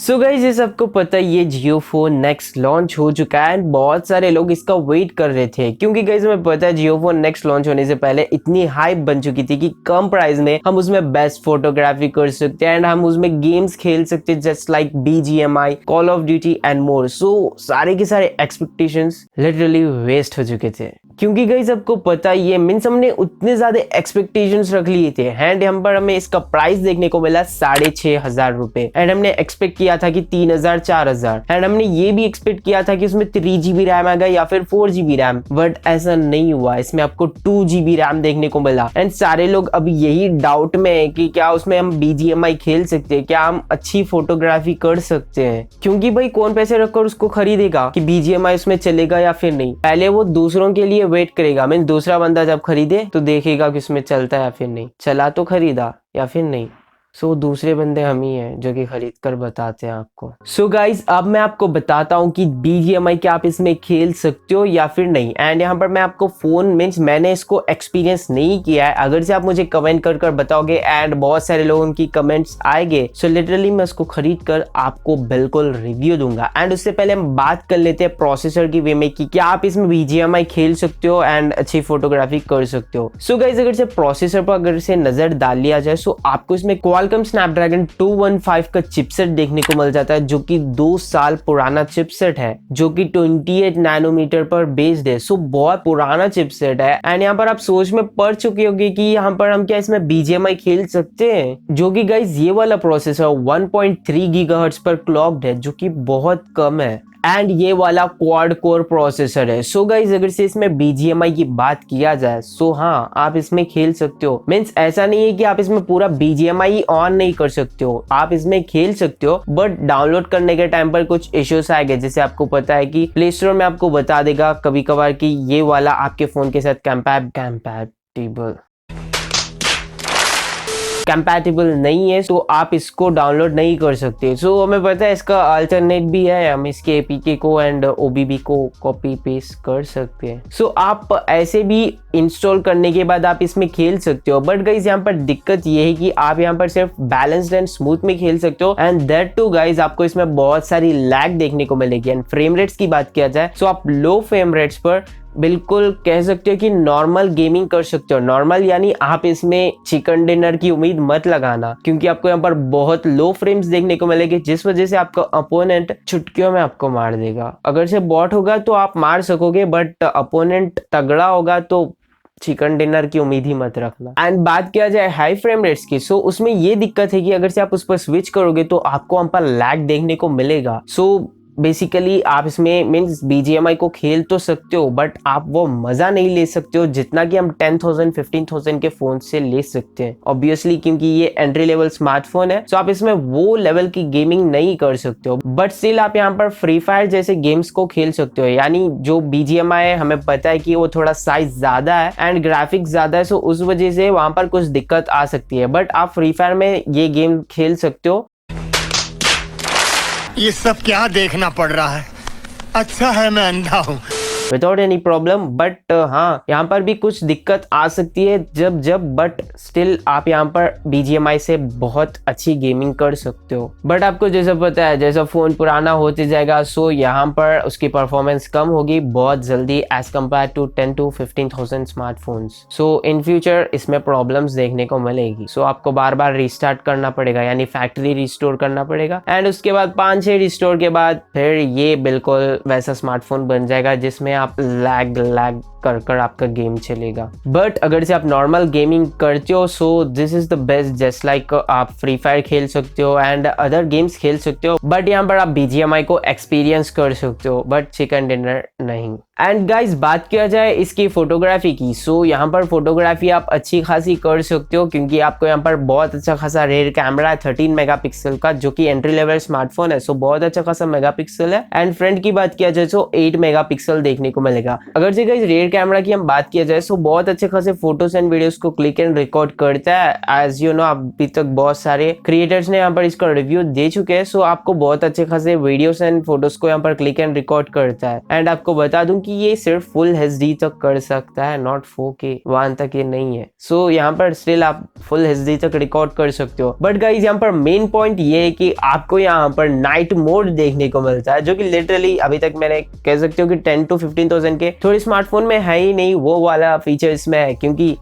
So guys, ये सबको पता है ये जियो फोन नेक्स्ट लॉन्च हो चुका है एंड बहुत सारे लोग इसका वेट कर रहे थे क्योंकि गाइस हमें पता है जियो फोन नेक्स्ट लॉन्च होने से पहले इतनी हाइप बन चुकी थी कि कम प्राइस में हम उसमें बेस्ट फोटोग्राफी कर सकते हैं एंड हम उसमें गेम्स खेल सकते हैं just like BGMI, call of duty and more. So सारे के सारे एक्सपेक्टेशंस लिटरली वेस्ट हो चुके थे क्योंकि गाइस आपको पता ही है मीन्स हमने उतने ज्यादा एक्सपेक्टेशंस रख लिए थे एंड हम पर हमें इसका प्राइस देखने को मिला 6,500 रुपए एंड हमने एक्सपेक्ट किया था कि 3,000 4,000 एंड हमने ये भी एक्सपेक्ट किया था कि उसमें 3GB रैम आएगा या फिर 4GB रैम, बट ऐसा नहीं हुआ। इसमें आपको 2GB रैम देखने को मिला एंड सारे लोग अभी यही डाउट में है कि क्या उसमें हम BGMI खेल सकते हैं, क्या हम अच्छी फोटोग्राफी कर सकते हैं, क्योंकि भाई कौन पैसे रखकर उसको खरीदेगा कि BGMI उसमें चलेगा या फिर नहीं। पहले वो दूसरों के लिए वेट करेगा, मीन दूसरा बंदा जब खरीदे तो देखेगा कि उसमें चलता है या फिर नहीं, चला तो खरीदा या फिर नहीं। सो दूसरे बंदे हम ही हैं जो कि खरीद कर बताते हैं आपको। सो गाइज अब मैं आपको बताता हूँ कि BGMI क्या आप इसमें खेल सकते हो या फिर नहीं। एंड यहाँ पर मैं आपको फोन मीन्स मैंने इसको एक्सपीरियंस नहीं किया है, अगर से आप मुझे कमेंट कर बताओगे एंड बहुत सारे लोगों की कमेंट्स आएंगे सो लिटरली मैं उसको खरीद कर आपको बिल्कुल रिव्यू दूंगा। एंड उससे पहले हम बात कर लेते हैं प्रोसेसर की वे में कि क्या आप इसमें BGMI खेल सकते हो एंड अच्छी फोटोग्राफी कर सकते हो। सो गाइज अगर से प्रोसेसर पर अगर से नजर डाल लिया जाए सो आपको इसमें क्वालकॉम स्नैपड्रैगन 215 का चिपसेट देखने को मिल जाता है जो कि 2 साल पुराना चिपसेट है जो कि 28 नैनोमीटर पर बेस्ड है। सो बहुत पुराना चिपसेट है एंड यहाँ पर आप सोच में पड़ चुके होंगे कि यहाँ पर हम क्या इसमें BGMI खेल सकते हैं, जो कि गाइज ये वाला प्रोसेसर 1.3 गीगाहर्ट्ज पर क्लॉक्ड है जो कि बहुत कम है एंड ये वाला क्वाड कोर प्रोसेसर है। सो गाइज अगर से इसमें BGMI की बात किया जाए सो हाँ आप इसमें खेल सकते हो। मीन्स ऐसा नहीं है कि आप इसमें पूरा BGMI ऑन नहीं कर सकते हो, आप इसमें खेल सकते हो बट डाउनलोड करने के टाइम पर कुछ इश्यूज आएंगे। जैसे आपको पता है कि प्ले स्टोर में आपको बता देगा कभी कभार कि ये वाला आपके फोन के साथ कंपैटिबल नहीं है तो आप इसको डाउनलोड नहीं कर सकते। सो हमें पता है इसका अल्टरनेट भी है, हम इसके APK को एंड OBB को कॉपी पेस्ट कर सकते हैं। सो आप ऐसे भी इंस्टॉल करने के बाद आप इसमें खेल सकते हो, बट गाइज यहाँ पर दिक्कत ये है कि आप यहाँ पर सिर्फ बैलेंस्ड एंड स्मूथ में खेल सकते हो एंड दैट टू गाइज आपको इसमें बहुत सारी लैग देखने को मिलेगी। एंड फ्रेम रेट्स की बात किया जाए सो आप लो फ्रेम रेट्स पर बिल्कुल कह सकते हो कि नॉर्मल गेमिंग कर सकते हो। नॉर्मल यानी आप इसमें चिकन डिनर की उम्मीद मत लगाना क्योंकि आपको यहाँ पर बहुत लो फ्रेम्स देखने को मिलेंगे जिस वजह से आपका अपोनेंट चुटकियों में आपको मार देगा। अगर से बॉट होगा तो आप मार सकोगे बट अपोनेंट तगड़ा होगा तो चिकन डिनर की उम्मीद ही मत रखना। एंड बात किया जाए हाई फ्रेम रेट्स की सो उसमें ये दिक्कत है कि अगर से आप उस पर स्विच करोगे तो आपको वहां पर लैग देखने को मिलेगा। सो बेसिकली आप इसमें मीन्स BGMI को खेल तो सकते हो बट आप वो मजा नहीं ले सकते हो जितना कि हम 10,000 15,000 के फोन से ले सकते हैं ऑब्वियसली, क्योंकि ये एंट्री लेवल स्मार्टफोन है। सो आप इसमें वो लेवल की गेमिंग नहीं कर सकते हो बट स्टिल आप यहाँ पर फ्री फायर जैसे गेम्स को खेल सकते हो। यानी जो BGMI है हमें पता है कि वो थोड़ा साइज ज्यादा है एंड ग्राफिक्स ज्यादा है, सो उस वजह से वहां पर कुछ दिक्कत आ सकती है, बट आप फ्री फायर में ये गेम खेल सकते हो। ये सब क्या देखना पड़ रहा है, अच्छा है मैं अंधा हूँ विदाउट एनी प्रॉब्लम। बट हाँ यहाँ पर भी कुछ दिक्कत आ सकती है जब बट स्टिल आप यहाँ पर BGMI से बहुत अच्छी गेमिंग कर सकते हो। बट आपको जैसा पता है जैसा फोन पुराना होते जाएगा सो यहाँ पर उसकी परफॉर्मेंस कम होगी बहुत जल्दी as compare to 10 to 15,000 smartphones. So in future इसमें प्रॉब्लम्स देखने को मिलेगी। सो आपको बार बार रिस्टार्ट करना पड़ेगा यानी फैक्ट्री रिस्टोर करना पड़ेगा एंड उसके बाद 5-6 रिस्टोर के बाद फिर ये बिल्कुल वैसा स्मार्टफोन बन जाएगा जिसमें आप लैग कर आपका गेम चलेगा। बट अगर से आप नॉर्मल गेमिंग करते हो so this is the best, just like आप फ्री फायर खेल सकते हो एंड अदर गेम्स खेल सकते हो बट यहाँ पर आप BGMI को एक्सपीरियंस कर सकते हो बट चिकन डिनर नहीं। एंड गाइज बात किया जाए इसकी फोटोग्राफी की सो यहाँ पर फोटोग्राफी आप अच्छी खासी कर सकते हो क्योंकि आपको यहाँ पर बहुत अच्छा खासा रेयर कैमरा है 13 मेगापिक्सल का जो कि एंट्री लेवल स्मार्टफोन है। सो बहुत अच्छा खासा मेगापिक्सल है एंड फ्रंट की बात किया जाए तो 8 मेगापिक्सल देखने को मिलेगा। अगर से गाइज रेयर कैमरा की हम बात किया जाए सो बहुत अच्छे खासे फोटोज एंड वीडियोस को क्लिक एंड रिकॉर्ड करता है। एज यू नो अभी तक बहुत सारे क्रिएटर्स ने यहाँ पर इसका रिव्यू दे चुके हैं। सो आपको बहुत अच्छे खासे वीडियोस एंड फोटोज को यहाँ पर क्लिक एंड रिकॉर्ड करता है। एंड आपको बता दूं क्योंकि ये सिर्फ फुल HD तक कर सकता है, नॉट 4K, 1 तक ये नहीं है। सो यहाँ पर स्टिल आप फुल HD तक रिकॉर्ड कर सकते हो। बट गाइज यहाँ पर मेन पॉइंट ये है कि आपको यहाँ पर नाइट मोड देखने को मिलता है, जो कि लिटरली अभी तक मैंने कह सकते हो कि 10 to 15,000 के थोड़े स्मार्टफोन में है ही नहीं वो वाला फीचर इसमें है, क्योंकि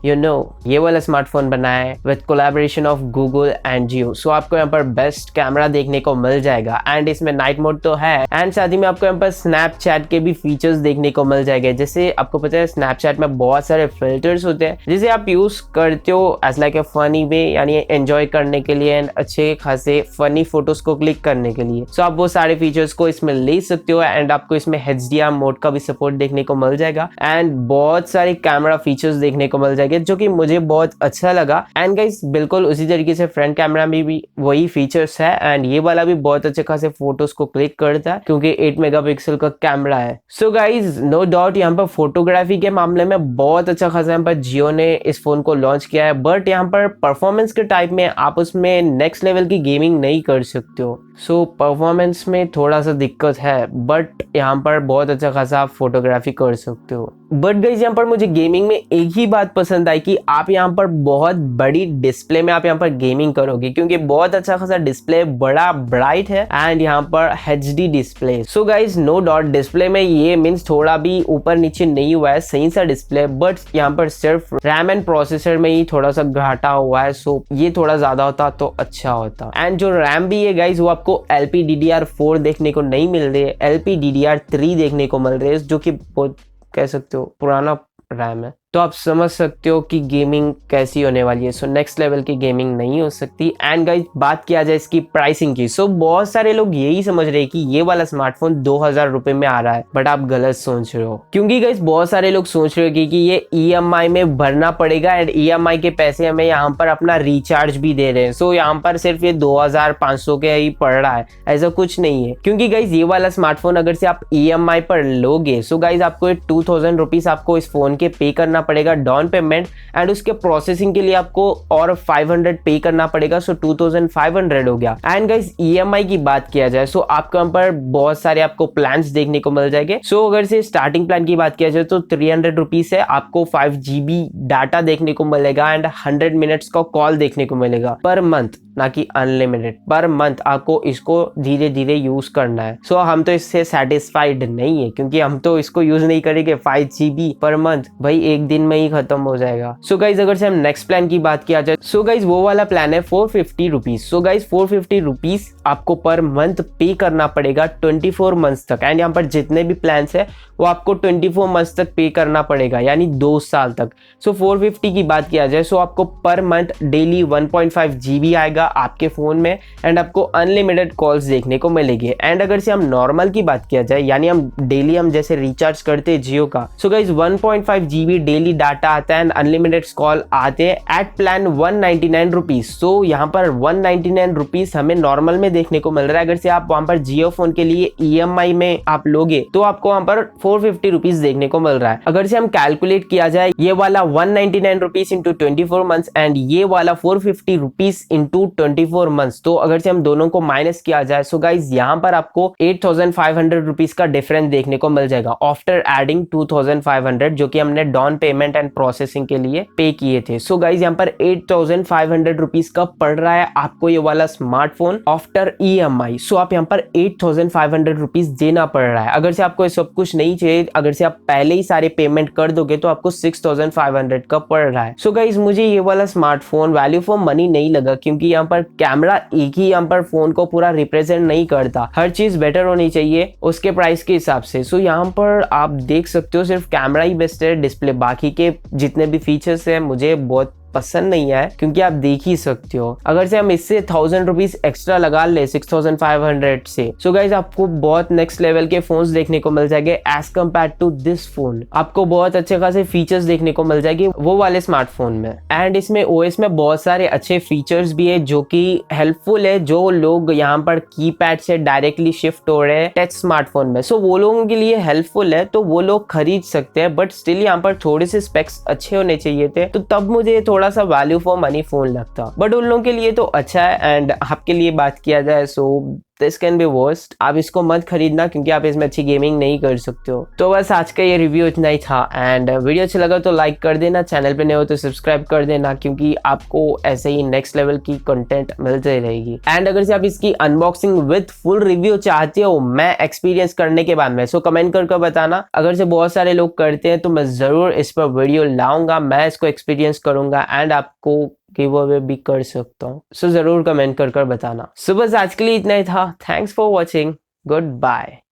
ये वाला स्मार्टफोन बना है with collaboration of Google and Jio. So आपको यहाँ पर बेस्ट कैमरा देखने को मिल जाएगा एंड इसमें नाइट मोड तो है एंड साथ ही में आपको यहाँ पर स्नैपचैट के भी फीचर्स देखने को मिल जाएंगे। जैसे आपको पता है स्नैपचैट में बहुत सारे फिल्टर्स होते हैं जिसे आप यूज करते हो as like a funny way, यानी एंजॉय करने के लिए एंड अच्छे खासे फनी फोटोज को क्लिक करने के लिए। सो आप वो सारे फीचर्स को इसमें ले सकते हो एंड आपको इसमें HDR मोड का भी सपोर्ट देखने को मिल जाएगा एंड बहुत सारे कैमरा फीचर्स देखने को मिल जाएंगे, जो कि मुझे बहुत अच्छा लगा। एंड गाइस बिल्कुल उसी तरीके से फ्रंट कैमरा में भी वही फीचर्स है एंड ये वाला भी बहुत अच्छे खासे फोटोज को क्लिक करता है क्योंकि 8 मेगापिक्सल का कैमरा है। सो गाइज नो डाउट यहाँ पर फोटोग्राफी के मामले में बहुत अच्छा खासा यहाँ पर जियो ने इस फोन को लॉन्च किया है, बट यहाँ पर परफॉर्मेंस के टाइप में आप उसमें नेक्स्ट लेवल की गेमिंग नहीं कर सकते हो। सो परफॉर्मेंस में थोड़ा सा दिक्कत है, बट यहाँ पर बहुत अच्छा खासा आप फोटोग्राफी कर सकते हो। बट गाइस यहाँ पर मुझे गेमिंग में एक ही बात पसंद आई कि आप यहाँ पर बहुत बड़ी डिस्प्ले में आप यहाँ पर गेमिंग करोगे, क्योंकि बहुत अच्छा खासा डिस्प्ले बड़ा ब्राइट है एंड यहाँ पर HD display. So guys no doubt display में ये मीन्स थोड़ा भी ऊपर नीचे नहीं हुआ है, सही सा डिस्प्ले, बट यहाँ पर सिर्फ रैम एंड प्रोसेसर में ही थोड़ा सा घाटा हुआ है। सो ये थोड़ा ज्यादा होता तो अच्छा होता। एंड जो रैम भी है गाइस वो आपको LPDDR4 देखने को नहीं मिल रही है, LPDDR3 देखने को मिल रही है, जो कि बहुत कह सकते हो पुराना रैम है। तो आप समझ सकते हो कि गेमिंग कैसी होने वाली है। सो नेक्स्ट लेवल की गेमिंग नहीं हो सकती। एंड गाइस बात किया जाए इसकी प्राइसिंग की, सो बहुत सारे लोग यही समझ रहे हैं कि ये वाला स्मार्टफोन 2000 रुपए में आ रहा है, बट आप गलत सोच रहे हो, क्योंकि गाइस बहुत सारे लोग सोच रहे हो कि ये EMI में भरना पड़ेगा एंड EMI के पैसे हमें यहाँ पर अपना रिचार्ज भी दे रहे हैं। सो यहाँ पर सिर्फ ये 2500 के ही पड़ रहा है, ऐसा कुछ नहीं है, क्योंकि गाइस ये वाला स्मार्टफोन अगर से आप EMI पर लोगे सो गाइस आपको 2000 रुपीज आपको इस फोन के पे करना पड़ेगा डाउन पेमेंट एंड उसके प्रोसेसिंग के लिए आपको और 500 पे करना पड़ेगा। सो 2500 हो गया। एंड गाइस EMI की बात किया जाए सो आपको यहाँ पर बहुत सारे आपको प्लान्स देखने को मिल जाएंगे। सो अगर से स्टार्टिंग प्लान की बात किया जाए तो 300 रुपीज है, आपको 5 GB डाटा देखने को मिलेगा एंड 100 मिनट्स का कॉल देखने को मिलेगा पर मंथ, ना कि अनलिमिटेड। पर मंथ आपको इसको धीरे धीरे यूज करना है। सो हम तो इससे सेटिस्फाइड नहीं है, क्योंकि हम तो इसको यूज नहीं करेंगे। 5 GB पर मंथ भाई एक दिन में ही खत्म हो जाएगा। सो गाइज अगर से हम नेक्स्ट प्लान की बात किया जाए सो गाइज वो वाला प्लान है 450 रुपीज। सो गाइज 450 रुपीज आपको पर मंथ पे करना पड़ेगा 24 मंथ्स तक। एंड यहाँ पर जितने भी प्लान है वो आपको 24 मंथ्स तक पे करना पड़ेगा, यानी 2 साल तक। सो 450 की बात किया जाए सो आपको पर मंथ डेली 1.5 GB आएगा आपके फोन में एंड आपको अनलिमिटेड कॉल्स देखने को मिलेगी। एंड अगर से हम नॉर्मल की बात किया जाए, यानी हम डेली हम जैसे रिचार्ज करते हैं जियो का, so guys 1.5 GB daily data आता है एंड अनलिमिटेड कॉल आते हैं एट प्लान 199 रुपीज। सो यहाँ पर 199 रुपीज हमें नॉर्मल में देखने को मिल रहा है। अगर से आप वहां पर जियो फोन के लिए EMI में आप लोगे तो आपको वहां पर 450 रुपीज देखने को मिल रहा है। अगर से हम कैलकुलेट किया जाए ये वाला 199 रुपीज इंटू 24 मंथ्स एंड ये वाला 450 रुपीज इंटू 24 मंथ्स, तो अगर से हम दोनों को माइनस किया जाए सो गाइज यहाँ पर आपको 8500 रुपीज का डिफरेंस देखने को मिल जाएगा आफ्टर एडिंग 2500 जो कि हमने डाउन पेमेंट एंड प्रोसेसिंग के लिए पे किए थे। सो गाइज यहाँ पर 8500 रुपीज का पड़ रहा है आपको ये वाला स्मार्टफोन आफ्टर EMI। सो आप यहाँ पर 8500 रुपीज देना पड़ रहा है। अगर से आपको ये सब कुछ नहीं चाहिए, अगर से आप पहले ही सारे पेमेंट कर दोगे तो आपको 6500 का पड़ रहा है। सो गाइज मुझे ये वाला स्मार्टफोन वैल्यू फॉर मनी नहीं लगा, क्योंकि यहाँ पर कैमरा एक ही यहाँ पर फोन को पूरा रिप्रेजेंट नहीं करता, हर चीज बेटर होनी चाहिए उसके प्राइस के हिसाब से। सो यहाँ पर आप देख सकते हो सिर्फ कैमरा ही बेस्ट है, डिस्प्ले बाकी के जितने भी फीचर्स है मुझे बहुत पसंद नहीं है, क्योंकि आप देख ही सकते हो। अगर से हम इससे 1000 रुपीज एक्स्ट्रा लगा ले 6500 से, सो गाइज आपको बहुत नेक्स्ट लेवल के फोन्स देखने को मिल जाएंगे as compare to this phone. आपको बहुत अच्छे खासे फीचर्स देखने को मिल जाएंगे वो वाले स्मार्टफोन में। एंड इसमें OS में बहुत सारे अच्छे फीचर्स भी है जो कि हेल्पफुल है जो लोग यहाँ पर कीपैड से डायरेक्टली शिफ्ट हो रहे हैं टच स्मार्टफोन में। सो वो लोगों के लिए हेल्पफुल है, तो वो लोग खरीद सकते हैं, बट स्टिल यहाँ पर थोड़े से स्पेक्स अच्छे होने चाहिए थे, तो तब मुझे थोड़ा सा वैल्यू फॉर मनी फोन लगता। बट उन लोगों के लिए तो अच्छा है। एंड आपके लिए बात किया जाए so this can be worst. आप इसको मत खरीदना क्योंकि आप इसमें अच्छी गेमिंग नहीं कर सकते हो। तो बस आज का ये रिव्यू इतना ही था एंड वीडियो अच्छा लगा तो लाइक कर देना, चैनल पे नए हो तो सब्सक्राइब कर देना क्योंकि आपको ऐसे ही नेक्स्ट लेवल की कंटेंट मिलती रहेगी। एंड अगर से आप इसकी अनबॉक्सिंग विद फुल रिव्यू चाहते हो मैं एक्सपीरियंस करने के बाद में, सो कमेंट करके बताना। अगर से बहुत सारे लोग करते हैं तो मैं जरूर इस पर वीडियो लाऊंगा, मैं इसको एक्सपीरियंस करूंगा एंड आपको गिव अवे भी कर सकता हूँ। सो जरूर कमेंट कर बताना। सो बस आज के लिए इतना ही था। Thanks for watching, good bye.